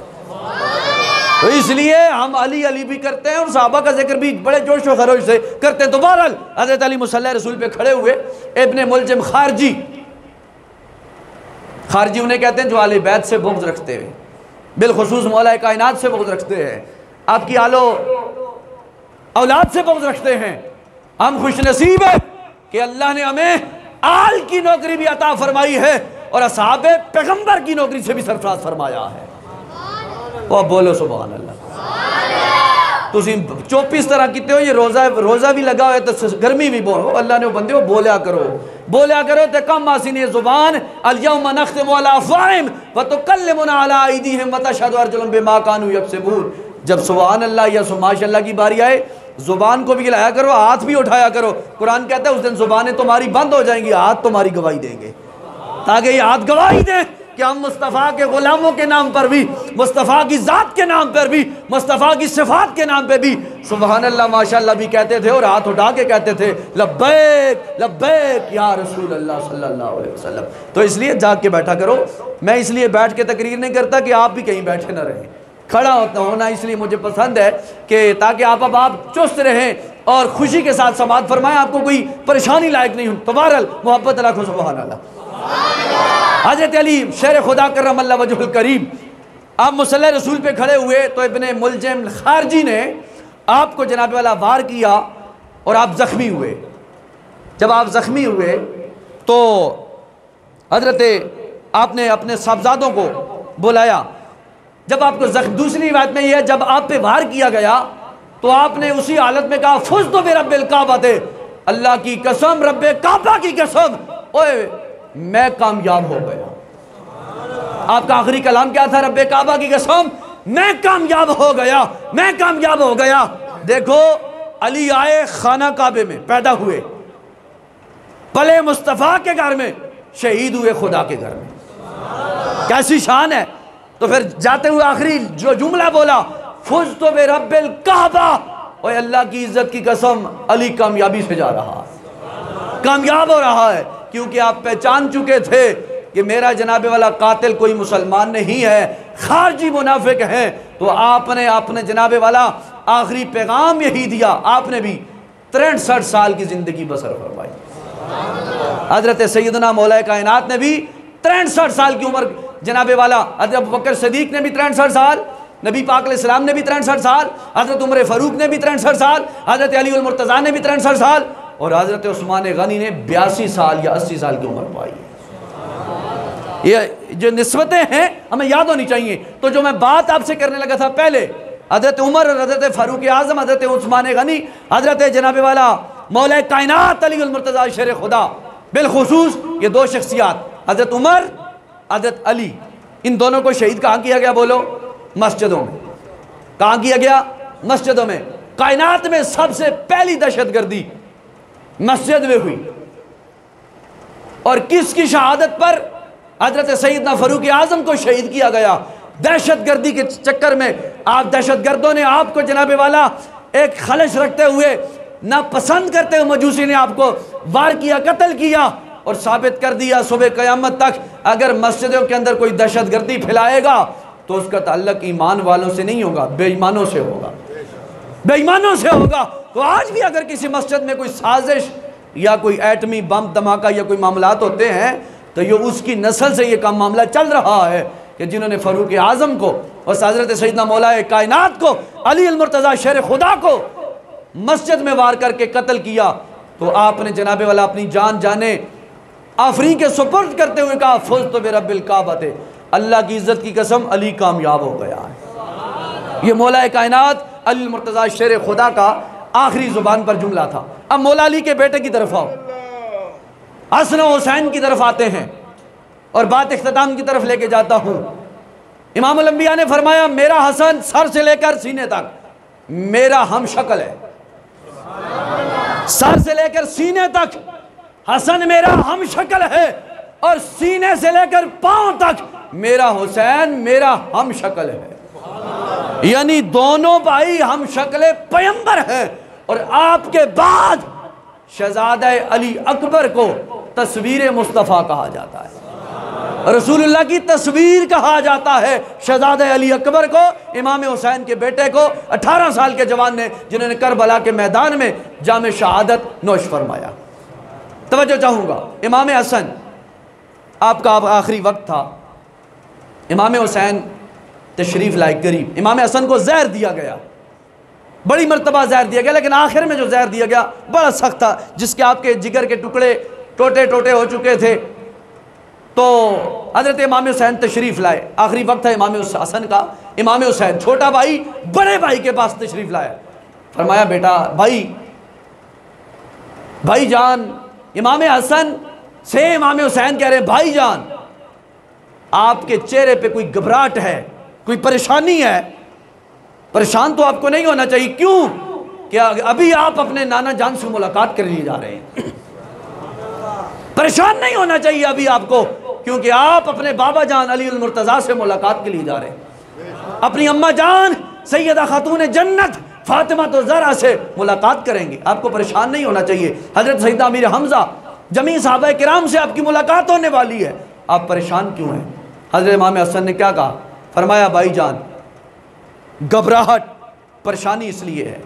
Speaker 1: تو اس لیے ہم علی علی بھی کرتے ہیں اور صحابہ کا ذکر بھی بڑے جوش و خروش سے کرتے ہیں۔ تو بہرحال حضرت علی مصلی رسول پہ کھڑے ہوئے، ابن ملجم خارجی انہیں کہتے ہیں جو اہل بیت سے بغض رکھتے ہیں، بالخصوص مولا کائنات سے بغض رکھتے ہیں، آپ کی آل و اولاد سے بغض رکھتے ہیں۔ ہم خوش نصیب ہیں کہ اللہ نے ہمیں آل کی نوکری بھی عطا فرمائی ہے اور اصحاب پیغمبر کی نوکری سے بھی سرفراز فرمایا ہے۔ وہ بولو سبحان اللہ۔ تسی چوپیس طرح کیتے ہو، یہ روزہ بھی لگا ہوئے تو گرمی بھی بولو، اللہ نے بندے ہو بولیا کرو تے کم آسینی زبان، الیوم نختم علی افواہہم وتکلمنا علی ایدیہم وتشہد ارجلہم بما کانوا یکسبون۔ جب سبحان اللہ یا ماشاء اللہ کی باری آئے، زبان کو بھی ہلایا کرو، ہاتھ بھی اٹھایا کرو۔ قرآن کہتا ہے اس دن زبانیں تمہاری بند ہو جائیں گی، ہاتھ تمہاری گواہی دیں گے، تاکہ یہ ہاتھ گواہی دیں کہ ہم مصطفیٰ کے غلاموں کے نام پر بھی، مصطفیٰ کی ذات کے نام پر بھی، مصطفیٰ کی صفات کے نام پہ بھی سبحان اللہ ماشاءاللہ بھی کہتے تھے، اور ہاتھ اٹھا کے کہتے تھے لبیک لبیک یا رسول اللہ صلی اللہ علیہ وسلم۔ تو اس لیے جاگ کے بیٹھا کرو۔ میں اس لیے بیٹھ کے تقریر نہیں کرتا کہ آپ بھی کہیں بیٹھے نہ رہیں، کھڑا ہونا اس لیے مجھے پسند ہے کہ تاکہ آپ چست رہیں اور خوشی کے ساتھ سماعت فرمائیں، آپ کو کوئی پریشانی لائق نہیں ہوں۔ تو بہرحال محبت رکھو سبحان اللہ۔ حضرت علی شیر خدا کرم اللہ وجہ الکریم آپ مصلی رسول پہ کھڑے ہوئے تو ابن ملجم خارجی نے آپ کو جناب والا وار کیا اور آپ زخمی ہوئے۔ جب آپ زخمی ہوئے تو حضرت آپ نے اپنے صاحبزادوں کو بلایا۔ جب آپ کو دوسری روایت میں یہ ہے جب آپ پہ وار کیا گیا تو آپ نے اسی حالت میں کہا فزت برب الکعبہ، اللہ کی قسم، رب کعبہ کی قسم، اوے میں کامیاب ہو گیا۔ آپ کا آخری کلام کیا تھا؟ رب کعبہ کی قسم میں کامیاب ہو گیا، میں کامیاب ہو گیا۔ دیکھو علی آئے خانہ کعبے میں، پیدا ہوئے، پلے مصطفیٰ کے گھر میں، شہید ہوئے خدا کے گھر میں، کیسی شان ہے۔ تو پھر جاتے ہوئے آخری جو جملہ بولا فزت برب الکعبہ، اوہ اللہ کی عزت کی قسم علی کامیابی سے جا رہا ہے، کامیاب ہو رہا ہے، کیونکہ آپ پہچان چکے تھے کہ میرا جناب والا قاتل کوئی مسلمان نہیں ہے، خارجی منافق ہیں۔ تو آپ نے جناب والا آخری پیغام یہی دیا، آپ نے بھی 63 سال کی زندگی بسر فرمائی۔ حضرت سیدنا مولا کائنات نے بھی 63 سال کی عمر جناب والا حضرت ابوبکر صدیق نے بھی 63 سال، نبی پاک علیہ السلام نے بھی 63 سال، حضرت عمر فاروق نے بھی 63 سال، حضرت علی المرتضیٰ نے بھی 63 سال، اور حضرت عثمان غنی نے 82 سال یا 80 سال کی عمر پائی ہے۔ یہ جو نسبتیں ہیں ہمیں یاد ہونی چاہیے۔ تو جو میں بات آپ سے کرنے لگا تھا پہلے، حضرت عمر اور حضرت فاروق اعظم، حضرت عثمان غنی، حضرت جناب والا مولا کائنات علی المرتضیٰ شیر خدا، بالخصوص یہ دو شخصیات حضرت عمر، حضرت علی، ان دونوں کو شہید کہاں کیا گیا؟ بولو، مسجدوں میں۔ کہاں کیا گیا؟ مسجدوں میں۔ کائنات میں سب سے پہلی دہشت گردی مسجد میں ہوئی، اور کس کی شہادت پر؟ حضرت سیدنا فاروق اعظم کو شہید کیا گیا۔ دہشت گردی کے چکر میں آپ دہشت گردوں نے آپ کو جناب والا ایک خلش رکھتے ہوئے، نہ پسند کرتے ہوئے مجوسی نے آپ کو وار کیا، قتل کیا، اور ثابت کر دیا صبح قیامت تک اگر مسجدوں کے اندر کوئی دہشت گردی پھیلائے گا تو اس کا تعلق ایمان والوں سے نہیں ہوگا، بے ایمانوں سے ہوگا، بے ایمانوں سے ہوگا۔ تو آج بھی اگر کسی مسجد میں کوئی سازش یا کوئی ایٹمی بم دھماکہ یا کوئی معاملات ہوتے ہیں تو یہ اس کی نسل سے یہ کام معاملہ چل رہا ہے کہ جنہوں نے فاروق اعظم کو اور حضرت سیدنا مولا کائنات کو، علی المرتضیٰ شیر خدا کو مسجد میں وار کر کے قتل کیا۔ تو آپ نے جناب والا اپنی جان جانے آفرین کے سپرد کرتے ہوئے کہا فزت برب الکعبۃ، اللہ کی عزت کی قسم علی کامیاب ہو گیا ہے۔ یہ مولا کائنات علی المرتضیٰ شیر خدا کا آخری زبان پر جملہ تھا۔ اب مولا علی کے بیٹے کی طرف آؤ، حسن و حسین کی طرف آتے ہیں، اور بات اختتام کی طرف لے کے جاتا ہوں۔ امام الانبیاء نے فرمایا میرا حسن سر سے لے کر سینے تک میرا ہم شکل ہے، سر سے لے کر سینے تک حسن میرا ہم شکل ہے، اور سینے سے لے کر پاؤں تک میرا حسین میرا ہم شکل ہے۔ یعنی دونوں بھائی ہم شکل پیغمبر ہیں، اور آپ کے بعد شہزادہ علی اکبر کو تصویر مصطفیٰ کہا جاتا ہے، رسول اللہ کی تصویر کہا جاتا ہے شہزادہ علی اکبر کو، امام حسین کے بیٹے کو، 18 سال کے جوان نے جنہوں نے کربلا کے میدان میں جام شہادت نوش فرمایا۔ توجہ چاہوں گا، امام حسن آپ کا آخری وقت تھا، امام حسین تشریف لائے قریب، امام حسن کو زہر دیا گیا، بڑی مرتبہ زہر دیا گیا، لیکن آخر میں جو زہر دیا گیا بڑا سخت تھا، جس کے آپ کے جگر کے ٹکڑے ٹوٹے ٹوٹے ہو چکے تھے۔ تو حضرت امام حسین تشریف لائے، آخری وقت ہے امام حسن کا، امام حسین چھوٹا بھائی بڑے بھائی کے پاس تشریف لائے، فرمایا بیٹا بھائی جان، امام حسن سے امام حسین کہہ رہے بھائی جان، آپ کے چہرے پہ کوئی گھبراہٹ ہے، کوئی پریشانی ہے؟ پریشان تو آپ کو نہیں ہونا چاہیے، کیوں؟ کہ ابھی آپ اپنے نانا جان سے ملاقات کر لیے جا رہے ہیں۔ پریشان نہیں ہونا چاہیے ابھی آپ کو، کیونکہ آپ اپنے بابا جان علی المرتضیٰ سے ملاقات کے لیے جا رہے ہیں، اپنی اماں جان سیدہ خاتون جنت فاطمہ زہرا سے ملاقات کریں گے، آپ کو پریشان نہیں ہونا چاہیے۔ حضرت سیدنا امیر حمزہ جمیع صحابہ کرام سے آپ کی ملاقات ہونے والی ہے، آپ پریشان کیوں ہیں؟ حضرت امام حسن نے کیا کہا؟ فرمایا بھائی جان، گھبراہٹ پریشانی اس لیے ہے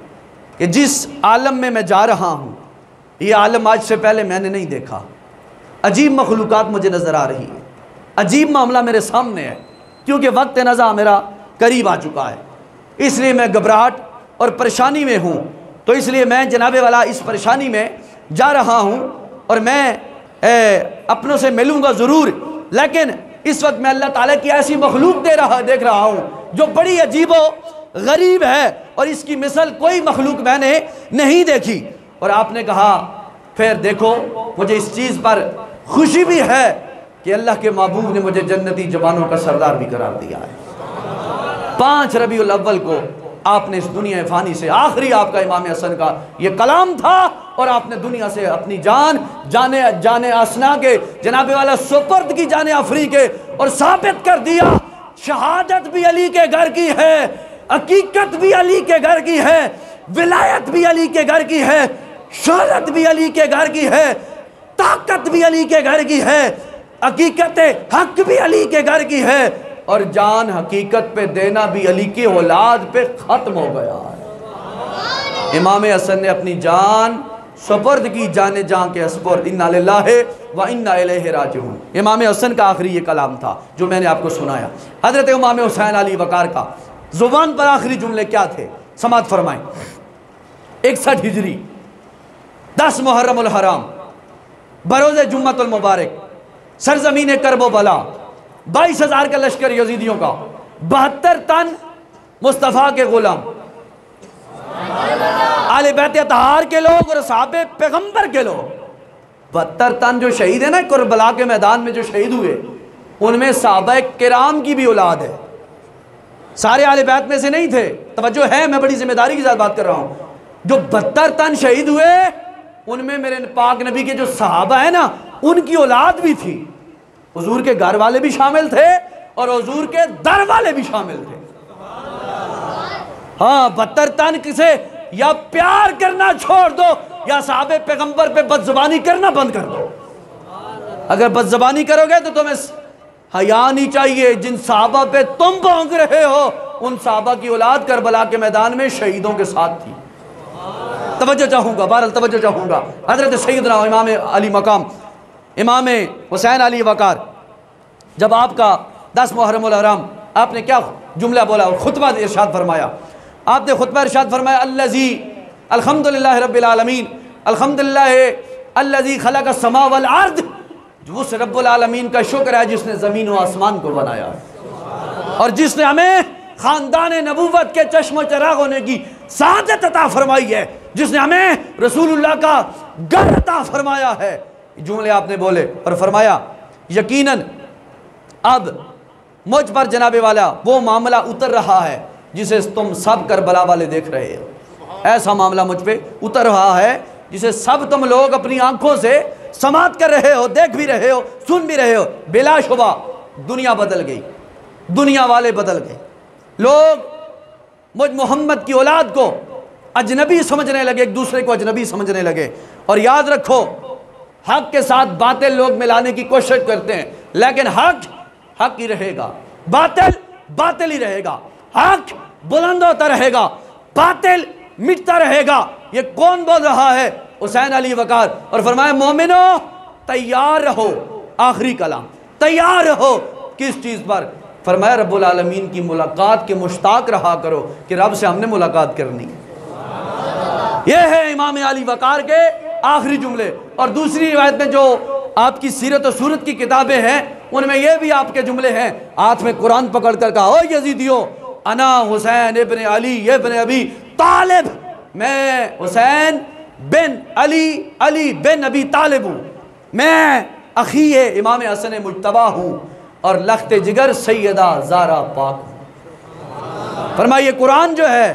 Speaker 1: کہ جس عالم میں جا رہا ہوں یہ عالم آج سے پہلے میں نے نہیں دیکھا، عجیب مخلوقات مجھے نظر آ رہی ہے، عجیب معاملہ میرے سامنے ہے، کیونکہ وقت نزا میرا قریب آ چکا ہے، اس لیے میں گھبراہٹ اور پریشانی میں ہوں۔ تو اس لیے میں جناب والا اس پریشانی میں جا رہا ہوں، اور میں اپنوں سے ملوں گا ضرور، لیکن اس وقت میں اللہ تعالیٰ کی ایسی مخلوق دیکھ رہا ہوں جو بڑی عجیب و غریب ہے، اور اس کی مثل کوئی مخلوق میں نے نہیں دیکھی۔ اور آپ نے کہا پھر دیکھو مجھے اس چیز پر خوشی بھی ہے کہ اللہ کے محبوب نے مجھے جنتی جوانوں کا سردار بھی قرار دیا ہے۔ 5 ربیع الاول کو آپ نے اس دنیا فانی سے آخری آپ کا امام حسن کا یہ کلام تھا، اور آپ نے دنیا سے اپنی جان اسنا کے جناب والا سپرد کی جان آفری کے، اور ثابت کر دیا شہادت بھی علی کے گھر کی ہے، حقیقت بھی علی کے گھر کی ہے، ولایت بھی علی کے گھر کی ہے، شہرت بھی علی کے گھر کی ہے، طاقت بھی علی کے گھر کی ہے، حقیقت حق بھی علی کے گھر کی ہے، اور جان حقیقت پہ دینا بھی علی کی اولاد پہ ختم ہو گیا ہے۔ امام حسن نے اپنی جان سپرد کی جان جان کے اسپرد، انا للہ و انا الیہ راجعون۔ امام حسن کا آخری یہ کلام تھا جو میں نے آپ کو سنایا۔ حضرت امام حسین علی وقار کا زبان پر آخری جملے کیا تھے؟ سماعت فرمائیں۔ 61 ہجری 10 محرم الحرام بروز جمعۃ المبارک، سرزمین کرب و بلا، 22,000 کا لشکر یزیدیوں کا، 72 تن مصطفیٰ کے غلام، آل بیت اطہار کے لوگ اور صحابہ پیغمبر کے لوگ۔ 72 تن جو شہید ہیں نا کربلا کے میدان میں جو شہید ہوئے، ان میں صحابہ کرام کی بھی اولاد ہے، سارے آل بیت میں سے نہیں تھے۔ توجہ ہے، میں بڑی ذمہ داری کے ساتھ بات کر رہا ہوں۔ جو 72 تن شہید ہوئے ان میں میرے پاک نبی کے جو صحابہ ہیں نا ان کی اولاد بھی تھی، حضور کے گھر والے بھی شامل تھے اور حضور کے در والے بھی شامل تھے۔ ہاں 72 تن کسے یا پیار کرنا چھوڑ دو یا صحابہ پیغمبر پہ بدزبانی کرنا بند کر دو۔ اگر بدزبانی کرو گے تو تمہیں حیا نہیں چاہیے۔ جن صحابہ پہ تم بھونک رہے ہو ان صحابہ کی اولاد کربلا کے میدان میں شہیدوں کے ساتھ تھی۔ توجہ چاہوں گا، بہرحال توجہ چاہوں گا۔ حضرت سیدنا امام علی مقام امام حسین علی وقار، جب آپ کا 10 محرم الحرام آپ نے کیا جملہ بولا اور خطبہ ارشاد فرمایا؟ آپ نے خطبہ ارشاد فرمایا الذی الحمدللہ رب العالمین، الحمدللہ الذی خلق السماء والارض، جو اس رب العالمین کا شکر ہے جس نے زمین و آسمان کو بنایا اور جس نے ہمیں خاندان نبوت کے چشم و چراغ ہونے کی سعادت عطا فرمائی ہے، جس نے ہمیں رسول اللہ کا گھر عطا فرمایا ہے۔ جملے آپ نے بولے اور فرمایا یقیناً اب مجھ پر جناب والا وہ معاملہ اتر رہا ہے جسے تم سب کربلا والے دیکھ رہے ہو۔ ایسا معاملہ مجھ پہ اتر رہا ہے جسے سب تم لوگ اپنی آنکھوں سے سماعت کر رہے ہو، دیکھ بھی رہے ہو، سن بھی رہے ہو۔ بلا شبہ دنیا بدل گئی، دنیا والے بدل گئے، لوگ مجھ محمد کی اولاد کو اجنبی سمجھنے لگے، ایک دوسرے کو اجنبی سمجھنے لگے۔ اور یاد رکھو حق کے ساتھ باطل لوگ ملانے کی کوشش کرتے ہیں، لیکن حق حق ہی رہے گا، باطل باطل ہی رہے گا۔ حق بلند ہوتا رہے گا، باطل مٹتا رہے گا۔ یہ کون بول رہا ہے؟ حسین علی وقار۔ اور فرمایا مومنو تیار رہو، آخری کلام، تیار رہو کس چیز پر؟ فرمایا رب العالمین کی ملاقات کے مشتاق رہا کرو کہ رب سے ہم نے ملاقات کرنی ہے۔ یہ ہے امام علی وقار کے آخری جملے۔ اور دوسری روایت میں جو آپ کی سیرت و سورت کی کتابیں ہیں ان میں یہ بھی آپ کے جملے ہیں، ہاتھ میں قرآن پکڑ کر کہا او یزیدیو انا حسین ابن علی ابن ابی طالب، میں حسین بن علی علی بن ابی طالب ہوں، میں اخی امام حسن مجتبیٰ ہوں اور لخت جگر سیدہ زہرا پاک ہوں۔ فرمائیے قرآن جو ہے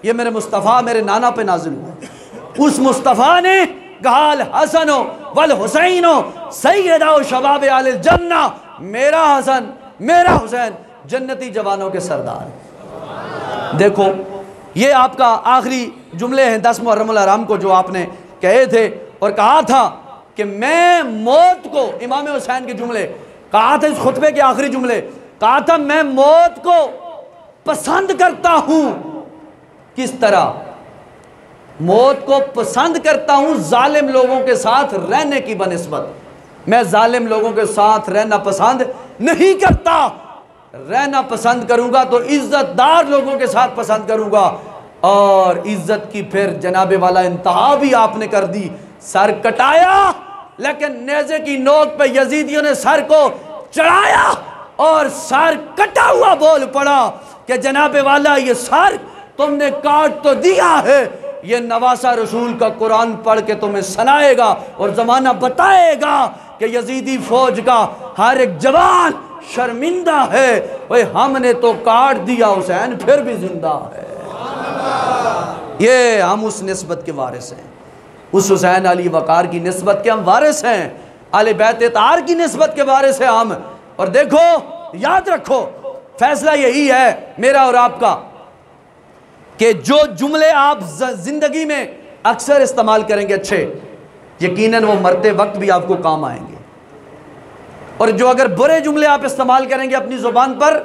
Speaker 1: یہ میرے مصطفیٰ میرے نانا پہ نازل ہوا، اس مصطفیٰ نے کہا الحسن والحسین سیدہ و شباب اہل الجنہ، میرا حسن میرا حسین جنتی جوانوں کے سردار۔ دیکھو یہ آپ کا آخری جملے ہیں 10 محرم الحرام کو جو آپ نے کہے تھے اور کہا تھا کہ میں موت کو، امام حسین کے جملے کہا تھا، اس خطبے کے آخری جملے کہا تھا میں موت کو پسند کرتا ہوں۔ کس طرح؟ موت کو پسند کرتا ہوں ظالم لوگوں کے ساتھ رہنے کی بنسبت۔ میں ظالم لوگوں کے ساتھ رہنا پسند نہیں کرتا، رہنا پسند کروں گا تو عزت دار لوگوں کے ساتھ پسند کروں گا۔ اور عزت کی پھر جناب والا انتہا بھی آپ نے کر دی، سر کٹایا، لیکن نیزے کی نوک پہ یزیدیوں نے سر کو چڑھایا اور سر کٹا ہوا بول پڑا کہ جناب والا یہ سر تم نے کاٹ تو دیا ہے، یہ نواسہ رسول کا قرآن پڑھ کے تمہیں سنائے گا اور زمانہ بتائے گا کہ یزیدی فوج کا ہر ایک جوان شرمندہ ہے، وہ ہم نے تو کاٹ دیا حسین پھر بھی زندہ ہے۔ یہ ہم اس نسبت کے وارث ہیں، اس حسین علی وقار کی نسبت کے ہم وارث ہیں، آل بیت اطہار کی نسبت کے وارث ہیں ہم۔ اور دیکھو یاد رکھو فیصلہ یہی ہے میرا اور آپ کا کہ جو جملے آپ زندگی میں اکثر استعمال کریں گے اچھے، یقیناً وہ مرتے وقت بھی آپ کو کام آئیں گے، اور جو اگر برے جملے آپ استعمال کریں گے اپنی زبان پر،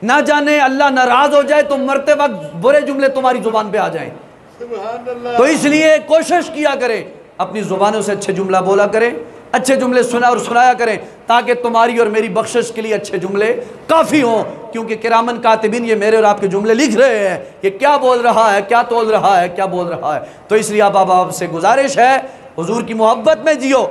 Speaker 1: نہ جانے اللہ ناراض ہو جائے تو مرتے وقت برے جملے تمہاری زبان پہ آ جائیں۔ تو اس لیے کوشش کیا کریں اپنی زبانوں سے اچھے جملہ بولا کریں، اچھے جملے سنا اور سنایا کریں، تاکہ تمہاری اور میری بخشش کے لیے اچھے جملے کافی ہوں، کیونکہ کرامن کاتبین یہ میرے اور آپ کے جملے لکھ رہے ہیں، یہ کیا بول رہا ہے، کیا تول رہا ہے، کیا بول رہا ہے۔ تو اس لیے آپ سے گزارش ہے، حضور کی محبت میں جیو،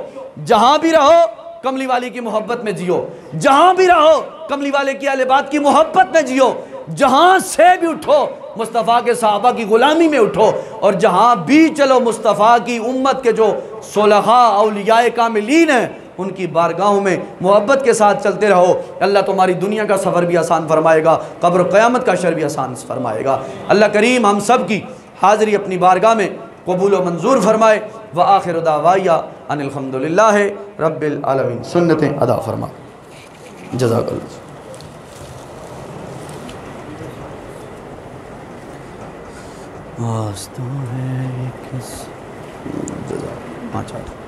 Speaker 1: جہاں بھی رہو کملی والی کی محبت میں جیو، جہاں بھی رہو کملی والے کی اہل بیت کی محبت میں جیو، جہاں سے بھی اٹھو مصطفیٰ کے صحابہ کی غلامی میں اٹھو، اور جہاں بھی چلو مصطفیٰ کی امت کے جو صلحاء اولیاء کاملین ہیں ان کی بارگاہوں میں محبت کے ساتھ چلتے رہو۔ اللہ تمہاری دنیا کا سفر بھی آسان فرمائے گا، قبر و قیامت کا شر بھی آسان فرمائے گا۔ اللہ کریم ہم سب کی حاضری اپنی بارگاہ میں قبول و منظور فرمائے۔ وآخر دعوایا ان الحمدللہ رب العالمین۔ سنتیں ادا فرما۔ جزاک اللہ۔ واسطہ ہے کس جزاک